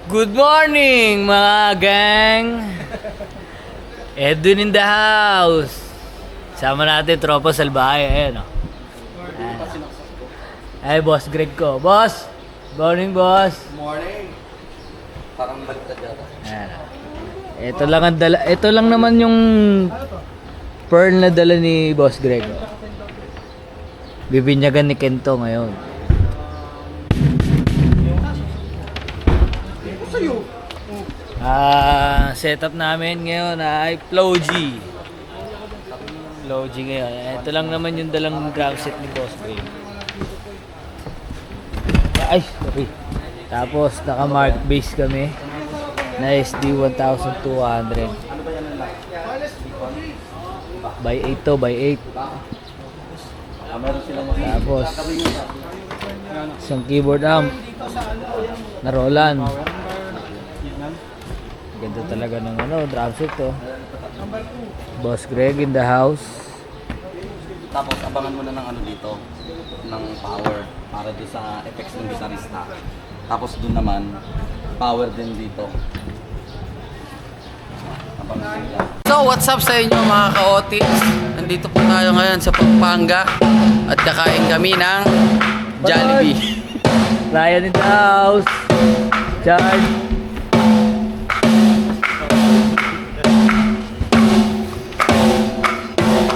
Good morning mga gang! Edwin in the house! Sama natin tropa salbahe. Ayan o. Ay, boss Greg ko. Boss! Morning, boss! Morning! Parang baliktad yata. Ayan o. Ito lang ang dala. Ito lang naman yung pearl na dala ni boss Greg. Bibinyagan ni Kento ngayon. Setup namin ngayon ay Flow G. Flow G ngayon. Ito lang naman yung dalang drum set ni Boss Greg. Ay, sorry. Tapos naka-mark base kami na SD 1200. By 8 to, by 8. Tapos isang keyboard amp na Roland. Ganda talaga ng drum set to. Boss Greg in the house. Tapos abangan mo na ng dito, ng power para doon sa effects ng gitarista. Tapos doon naman, power din dito. Abangan din yan. So what's up sa inyo mga ka-otis? Nandito po tayo ngayon sa Pampanga at kakain kami ng Jollibee. Ryan in the house. Charge.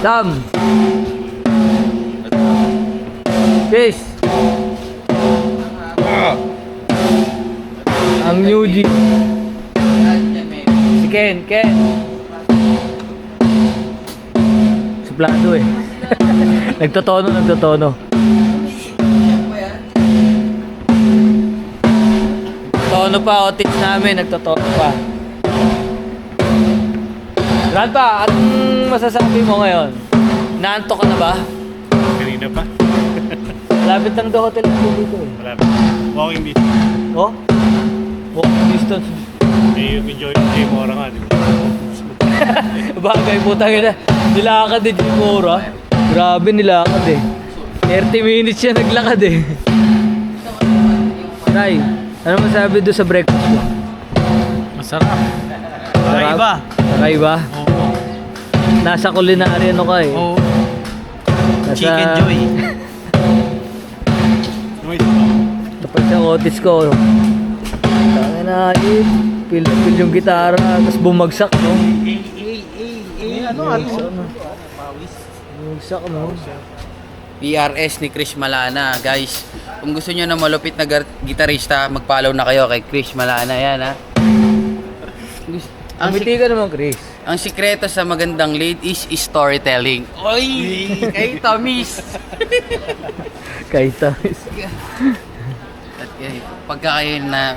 Sam. Fish. Ang new G. Si Ken. Suplado eh. Nagtotono. Tono pa, otis namin, nagtotono pa. Grandpa, anong masasabi mo ngayon? Naantok ka na ba? Kanina pa. Malapit lang daw hotel ng dito eh. Malapit. Walking distance. Oh? Walking distance. Eh, enjoy yung Jimora nga, di ba? Bagay, putang ina. Nilakad eh, Jimora. Grabe, nilakad eh. 30 minutes siya naglakad eh. Tay, ano masabi doon sa breakfast mo? Masarap. Kakaiba. Kakaiba? Oo. Nasa culinary ano ka eh. Oo. Nasa... Chicken Joy. Tapos sa otis ko. Tangin na, pil yung gitara, tapos bumagsak, no? Bumagsak, no? PRS ni Chris Malana. Guys, kung gusto nyo na malupit na gitarista, mag-follow na kayo kay Chris Malana. Yan ha. Umiti ka naman, Chris. Ang sikreto sa magandang lead is storytelling. Oy! Kay Tamis! Kay Tamis. At pagka kayo na,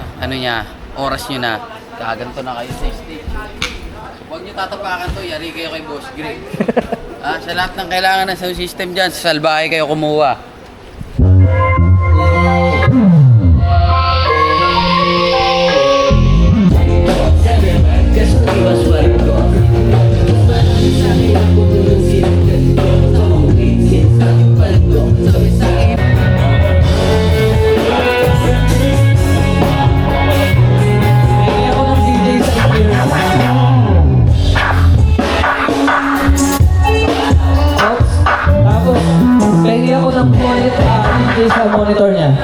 oras nyo na, kaganto na kayo sa stage. Huwag nyo tatapakan to, yari kayo kay Boss Greg. Sa lahat ng kailangan ng sound system dyan, sa salbahe kayo kumuha. Pengi ako ng sa monitor niya.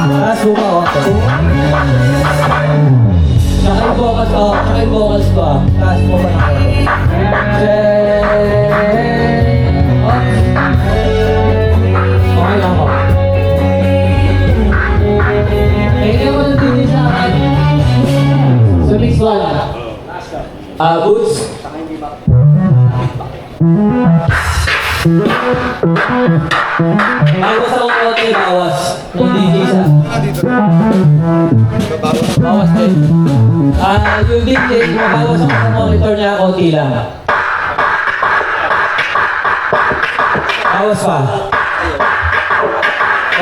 Taas buka ako. Tsaka yung vocals ko. Taas buka na ako. Okay lang ako. Pengi ako ng DJ sa akin. So mix one. Boots. Bawas ako konti, bawas. Ng DJ sa... Bawas din. Yung DJ, mabawas ako sa monitor niya, konti lang. Bawas pa.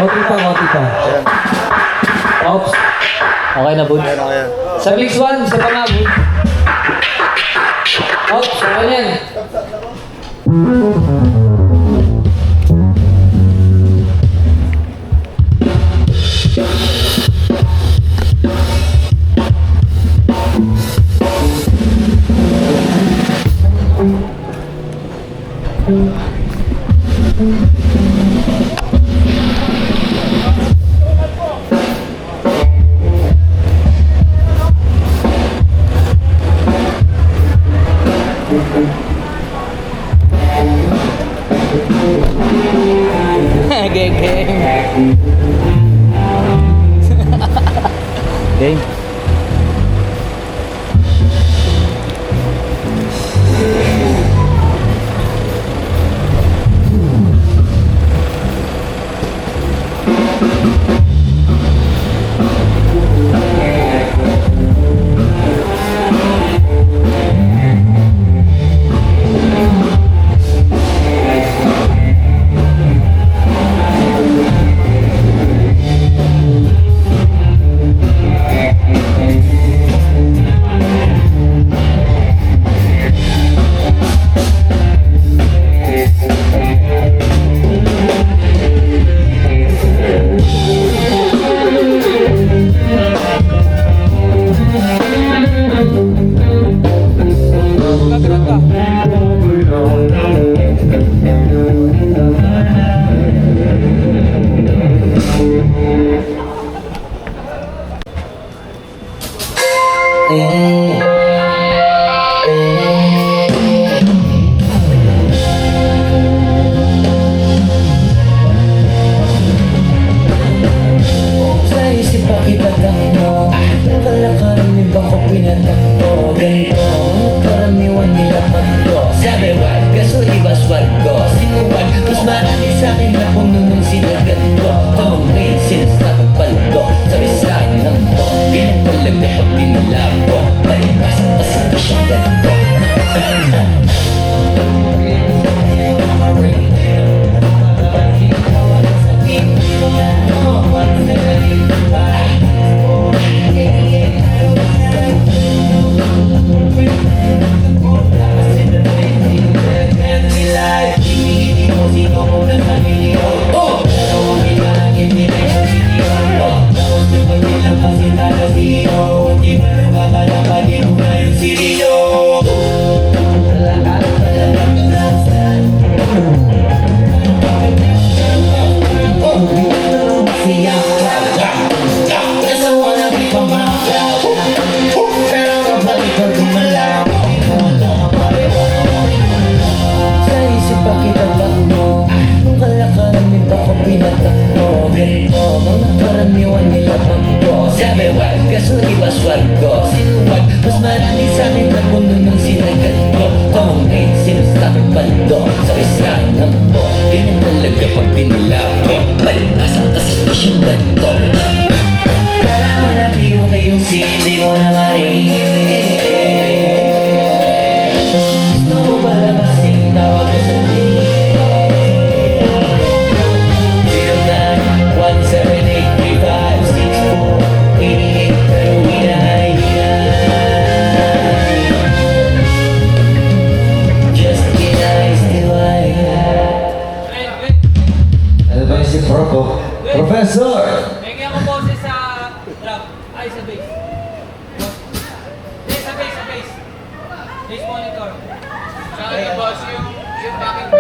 Konti pa. Oops. Okay na, Bud. Sa mix 1, isa pa nga, Bud. Oops, okay na yan. Game. Sa isip pa kita mo, nakalakarin ba ko pinatakbo? Ganito, karaniwan nila pagdo. Sabi wag, kaso iba swalgo. Sinuwag, mas marami sa'kin na kung nung sinagat ko. Tamang ngayon sinasabi paldo. Sabi sa'kin ng po, pinagpalaga pag pinalabo. Palibas pa sa siyang ganito. Sa isip pa kita mo, nung kalakaran ba ko pinatakbo? Ganito, mga karaniwan nila pagdo. Sabi wag, kaso iba swalgo. Sinuwag, mas marami sa'kin na puno nung sinagat ko. Tamang ngayon sinasabi paldo. Sabi sa'kin ng po, ganyan talaga pag pinilabo. Palibasa kasi pa siyang ganito. Kala mo na biyo kayong sili mo na marinig. Gusto mo ba labasing tawag ko sa Professor! Penge ako boses sa drum. Ay, sa bass. Hindi, sa bass, sa bass. Bass monitor. Sa akin, boss, yung backing.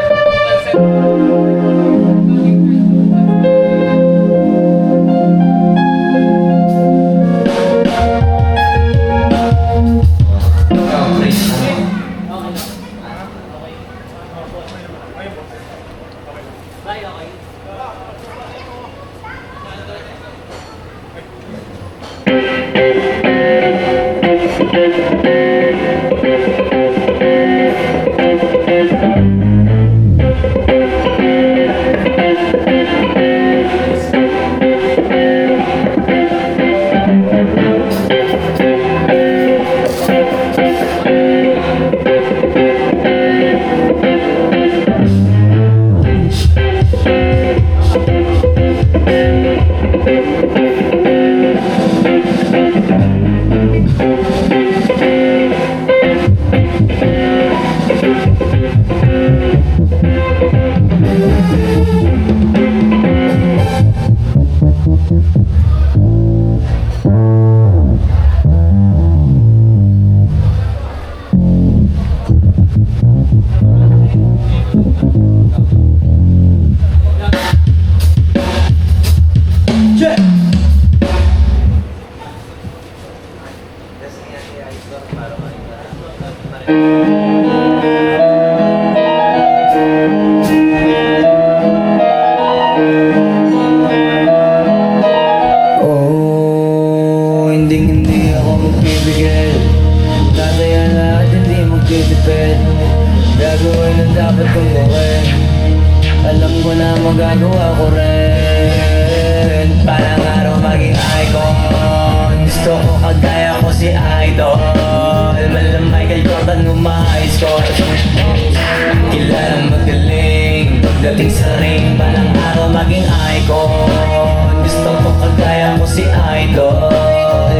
idol.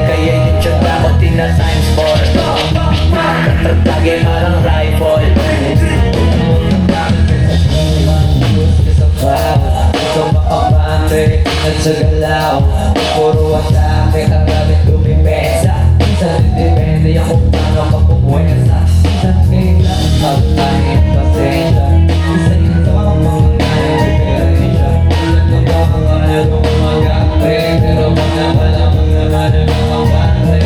Kaya yung tiyata ko tina-times 4. Tatatagay parang rifle. Ito makapante at sa galaw. Puro atake ang gamit kumipesa. Minsan depende ako paano ka pumwesa. Minsan kailan magpahin pasensya. Minsan yung tawag mga diferensya. Minsan na ba mga nagong mag-akre. Pero kung naman mga nagong mag-akre.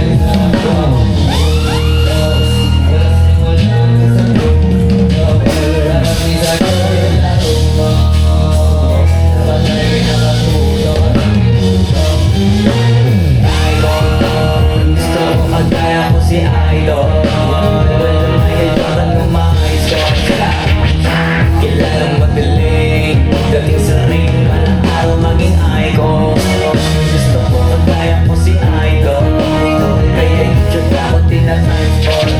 Magkaya ko si Idol. May kailangan lumayos ko siya. Kilalang magaling. Dating sa ring, malang araw maging icon. Gusto ko magkaya ko si Idol. Kaya yung tiyata ko tina-times 4.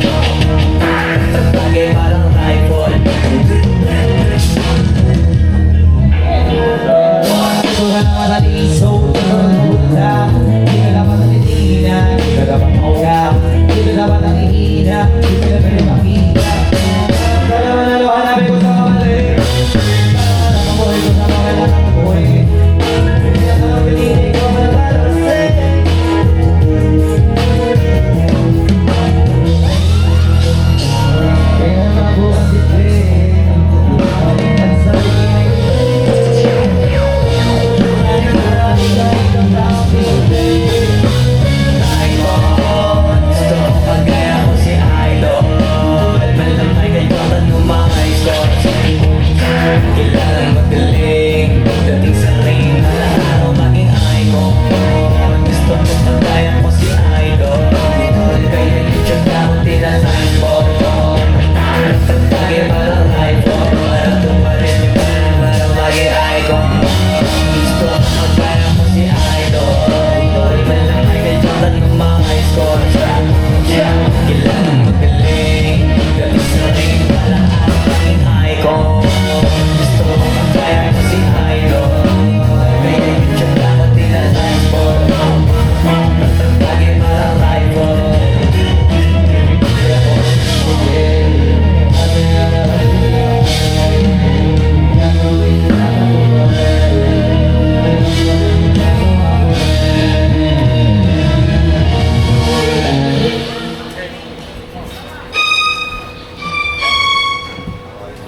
Tatagay parang rifle. Suha na mataliso. Hindi ka dapat natitina. Hindi ka dapat maulap. Hindi ka dapat nakihina. Hindi ka dapat makita. Kaya manalo, hanapin ko sa kamali. Nakabuhay ko sa mga nakabuhay. Hindi ka dapat pinili ko malalasay. Kaya mabuhat din. At sarili. Gusto ko magkaya ko si Idol. Malam ay kailangan lumayos ko. Kilalang magaling. Dating sa ring, malang araw maging icon. Gusto ko magkaya ko si Idol. Kaya yung tiyata ko tina-times 4. Tatagay parang rifle. Parang tumarin yung parang maging icon. Gusto ko magkaya ko si Idol. Malam ay kailangan lumayos ko. Kilalang magaling. Dating sa ring, malang araw maging icon. Gusto ko magkaya ko si Idol. Kaya yung tiyata ko tina-times 4. Tatagay parang rifle.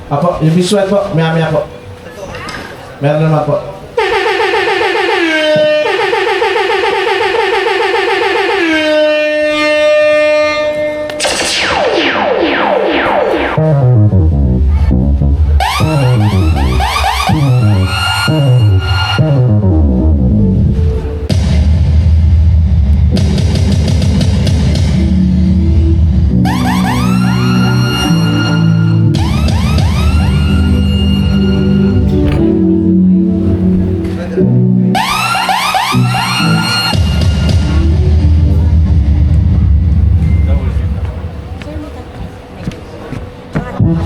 Apo, yung visual po, maya-maya po. Meron naman po.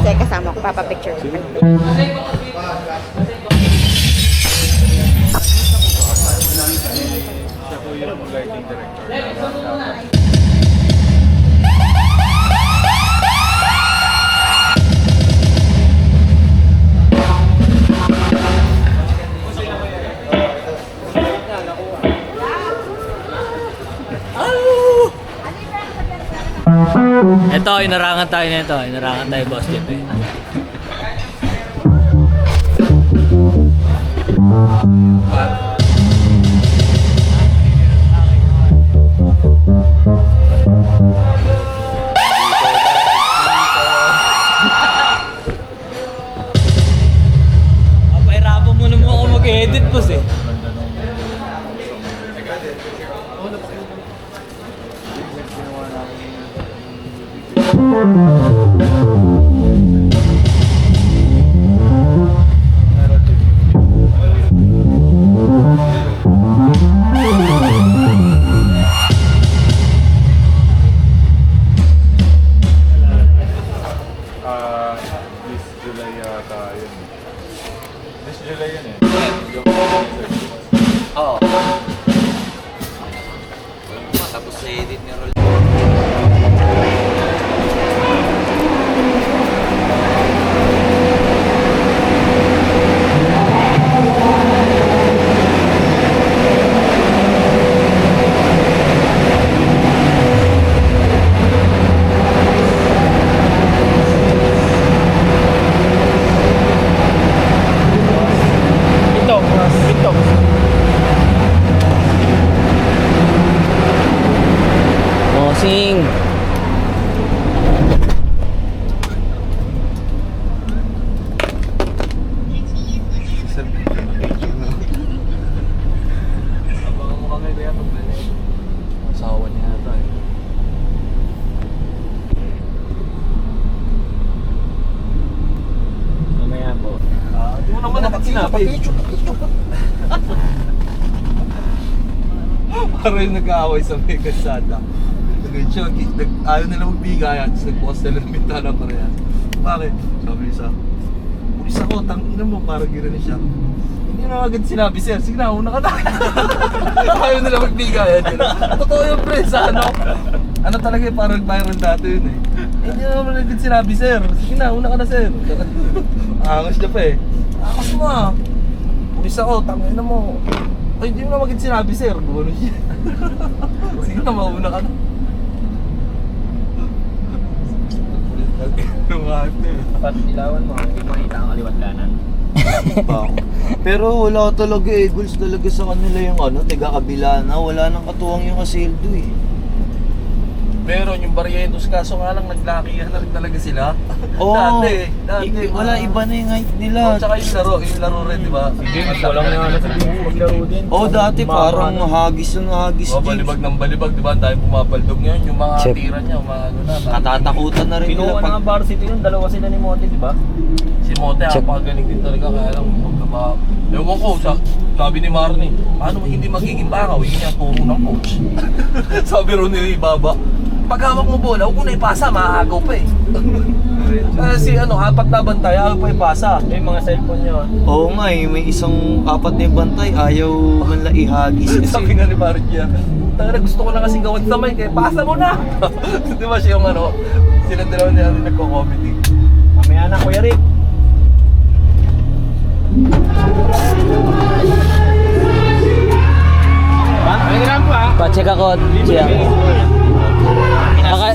Kasi kasama ko, papapicture ko. Ito, inarangan tayo nito. Inarangan tayo, Boss Jeff. Papahirapan mo naman ako mag-edit, Boss eh. This July yata yun. This July yun eh. Oo. Parang yung nag-aaway sa may kalsada. Ayaw nila magbigayan, tapos nagbukas nila ng bintana para yan. Bakit? Sabi niya sa, pulis ako, tangina mo, parang gano'n siya. Hindi na agad sinabi, sir, sige na, una ka na. Ayaw nila magbigayan. Totoo yung pre, sa ano talaga eh, parang viral dati yun eh. Hindi naman agad sinabi, sir, sige na, una ka na, sir. Angas niya pa eh. Angas mo ah. Pulis ako, tangina mo. Ay, hindi mo naman agad sinabi, sir. Gano'n siya. Sige na, mauna ka na. Pero wala talaga eh, goals talaga sa kanila yung ano, tiga kabila na, wala nang katuwang yung kasildo eh. Meron yung Barrientos, kaso nga lang naglakihan na rin talaga sila. Oo, dati. wala, iba na yung height nila. Oh, tsaka yung laro rin, di ba? Walang nga nasa tingin maglaro din. Oo, dati parang hagis ng hagis, Oh, James. balibag ng balibag, di ba? Dahil pumapaldog ngayon, yung mga Chip. tira niya, mga ano na. Katatakutan na rin nila pag... varsity yun, dalawa sila ni Mote, di ba? Si Mote, Chip. napakagaling din talaga, kaya lang, magkaba. Ewan ko, sabi ni Marnie, paano hindi magiging bakaw? Yun yung turo ng coach. Sabi rin ni Baba, pag hawak mo bola, huwag mo na ipasa, maaagaw pa eh. Si apat na bantay, ayaw pa ipasa. May mga cellphone niya. Oo nga eh, may isang apat na bantay, ayaw man lang ihagis. Sabi nga ni Marnie, tanga na gusto ko na kasi gawin samay, kaya pasa mo na. Di ba siya yung sila dalawa niya nagko-comedy. Mamaya na, Kuya Rick. Pa-check ako, siya.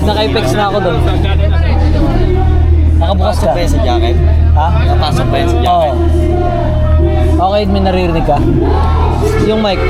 Naka-effects na ako doon. Nakabukas ka. Napasok pa yun sa jacket? Ha? Napasok pa yun sa Oo. jacket? Okay, may naririnig ka. Yung mic.